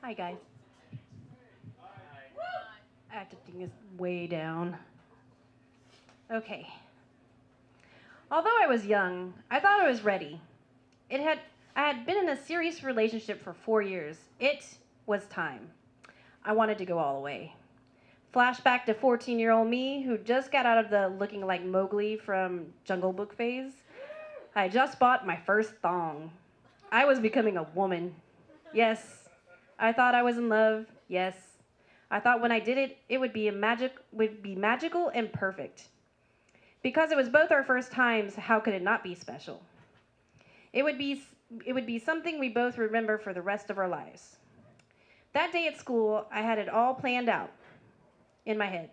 Hi, guys. Acting is way down. Okay. Although I was young, I thought I was ready. It had I had been in a serious relationship for 4 years. It was time. I wanted to go all the way. Flashback to 14-year-old me who just got out of the looking like Mowgli from Jungle Book phase. I just bought my first thong. I was becoming a woman. Yes. I thought I was in love. Yes. I thought when I did it, it would be magical and perfect. Because it was both our first times, how could it not be special? It would be it would be something we both remember for the rest of our lives. That day at school, I had it all planned out in my head.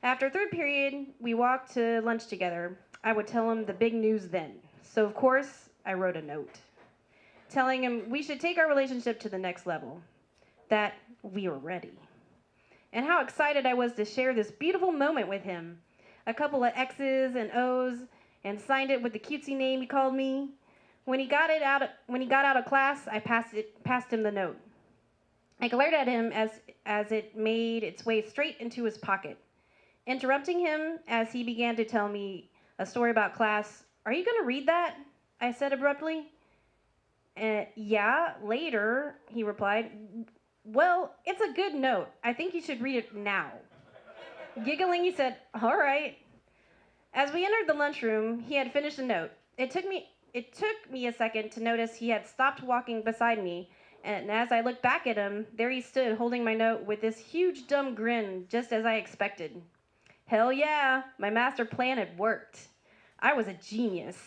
After third period, we walked to lunch together. I would tell him the big news then. So of course, I wrote a note telling him we should take our relationship to the next level, that we were ready, and how excited I was to share this beautiful moment with him. A couple of X's and O's, and signed it with the cutesy name he called me. When he got out of class, I passed him the note. I glared at him as it made its way straight into his pocket, interrupting him as he began to tell me a story about class. Are you going to read that? I said abruptly. Yeah, later, he replied. Well, it's a good note. I think you should read it now. Giggling, he said, all right. As we entered the lunchroom, he had finished the note. It took me a second to notice he had stopped walking beside me, and as I looked back at him, there he stood holding my note with this huge dumb grin, just as I expected. Hell yeah, my master plan had worked. I was a genius.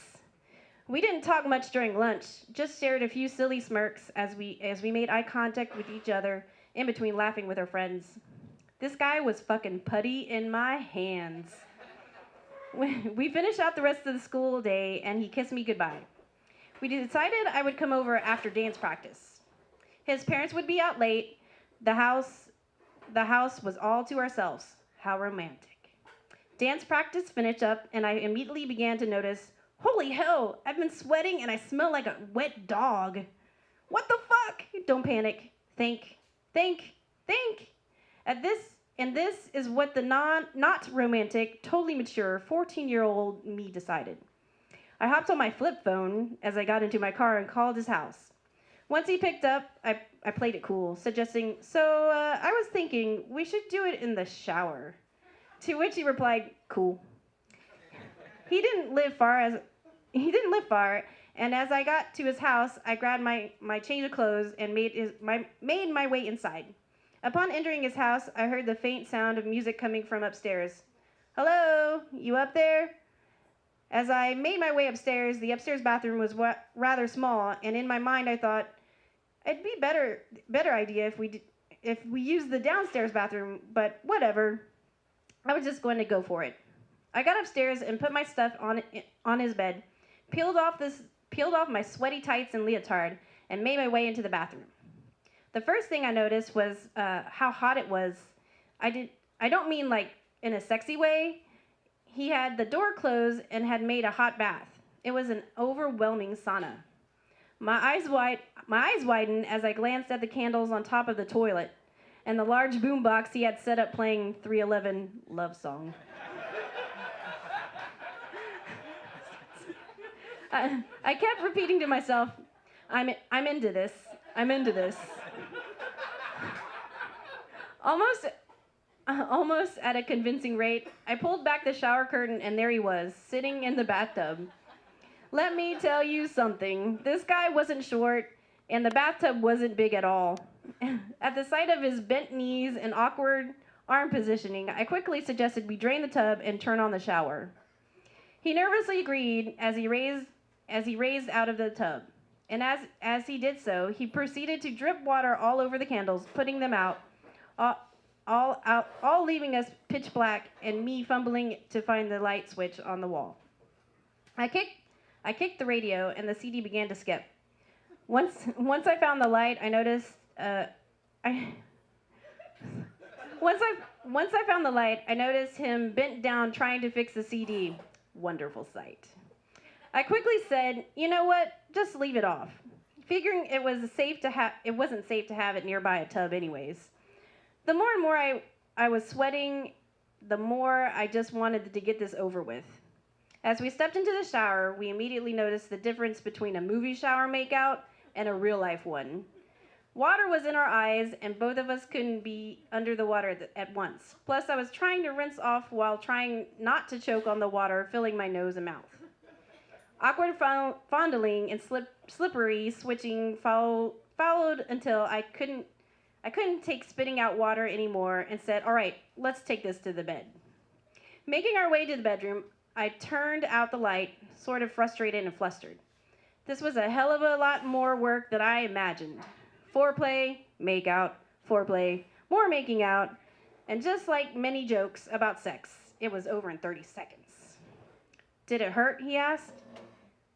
We didn't talk much during lunch, just shared a few silly smirks as we made eye contact with each other, in between laughing with our friends. This guy was fucking putty in my hands. We finished out the rest of the school day, and he kissed me goodbye. We decided I would come over after dance practice. His parents would be out late. The house, the house was all to ourselves. How romantic. Dance practice finished up, and I immediately began to notice, holy hell, I've been sweating and I smell like a wet dog. What the fuck? Don't panic. Think, think, think. At this and this is what the not romantic, totally mature 14-year-old me decided. I hopped on my flip phone as I got into my car and called his house. Once he picked up, I played it cool, suggesting, so I was thinking we should do it in the shower. To which he replied, cool. He didn't live far as he didn't live far, and as I got to his house, I grabbed my change of clothes and made my way inside. Upon entering his house, I heard the faint sound of music coming from upstairs. Hello, you up there? As I made my way upstairs, the upstairs bathroom was rather small, and in my mind I thought it'd be better idea if we used the downstairs bathroom, but whatever. I was just going to go for it. I got upstairs and put my stuff on his bed, peeled off my sweaty tights and leotard, and made my way into the bathroom. The first thing I noticed was how hot it was. I don't mean like in a sexy way. He had the door closed and had made a hot bath. It was an overwhelming sauna. My eyes widened as I glanced at the candles on top of the toilet and the large boombox he had set up playing 311 Love Song. I kept repeating to myself, I'm into this. I'm into this. Almost at a convincing rate, I pulled back the shower curtain and there he was, sitting in the bathtub. Let me tell you something. This guy wasn't short, and the bathtub wasn't big at all. At the sight of his bent knees and awkward arm positioning, I quickly suggested we drain the tub and turn on the shower. He nervously agreed as he raised out of the tub. And as he did so, he proceeded to drip water all over the candles, putting them out, all leaving us pitch black and me fumbling to find the light switch on the wall. I kicked the radio and the CD began to skip. Once I found the light, I noticed once I found the light, I noticed him bent down trying to fix the CD. Wonderful sight. I quickly said, you know what? Just leave it off. figuring it wasn't safe to have it nearby a tub anyways. The more and more I was sweating, the more I just wanted to get this over with. As we stepped into the shower, we immediately noticed the difference between a movie shower makeout and a real life one. Water was in our eyes, and both of us couldn't be under the water at once. Plus, I was trying to rinse off while trying not to choke on the water, filling my nose and mouth. Awkward fondling and slippery switching followed until I couldn't take spitting out water anymore and said, "All right, let's take this to the bed." Making our way to the bedroom, I turned out the light, sort of frustrated and flustered. This was a hell of a lot more work than I imagined. Foreplay, make out, foreplay, more making out, and just like many jokes about sex, it was over in 30 seconds. "Did it hurt?" he asked.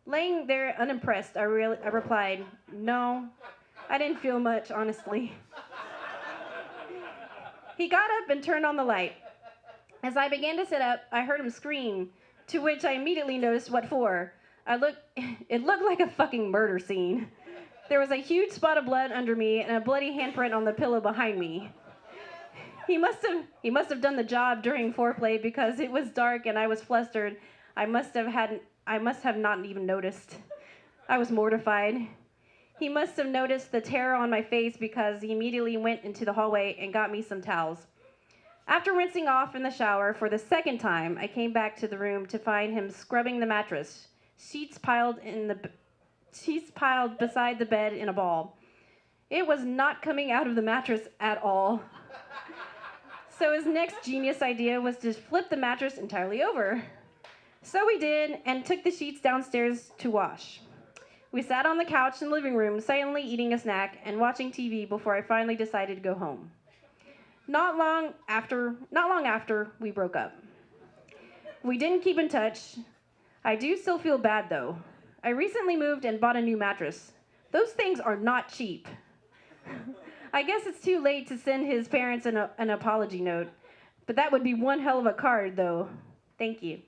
Laying there unimpressed, I replied, "No, I didn't feel much, honestly." He got up and turned on the light. As I began to sit up, I heard him scream, to which I immediately noticed what for. It looked like a fucking murder scene. There was a huge spot of blood under me and a bloody handprint on the pillow behind me. He must have done the job during foreplay because it was dark and I was flustered. I must have not even noticed. I was mortified. He must have noticed the terror on my face because he immediately went into the hallway and got me some towels. After rinsing off in the shower for the second time, I came back to the room to find him scrubbing the mattress, sheets piled beside the bed in a ball. It was not coming out of the mattress at all. So his next genius idea was to flip the mattress entirely over. So we did, and took the sheets downstairs to wash. We sat on the couch in the living room, silently eating a snack and watching TV before I finally decided to go home. Not long after, we broke up. We didn't keep in touch. I do still feel bad, though. I recently moved and bought a new mattress. Those things are not cheap. I guess it's too late to send his parents an apology note, but that would be one hell of a card, though. Thank you.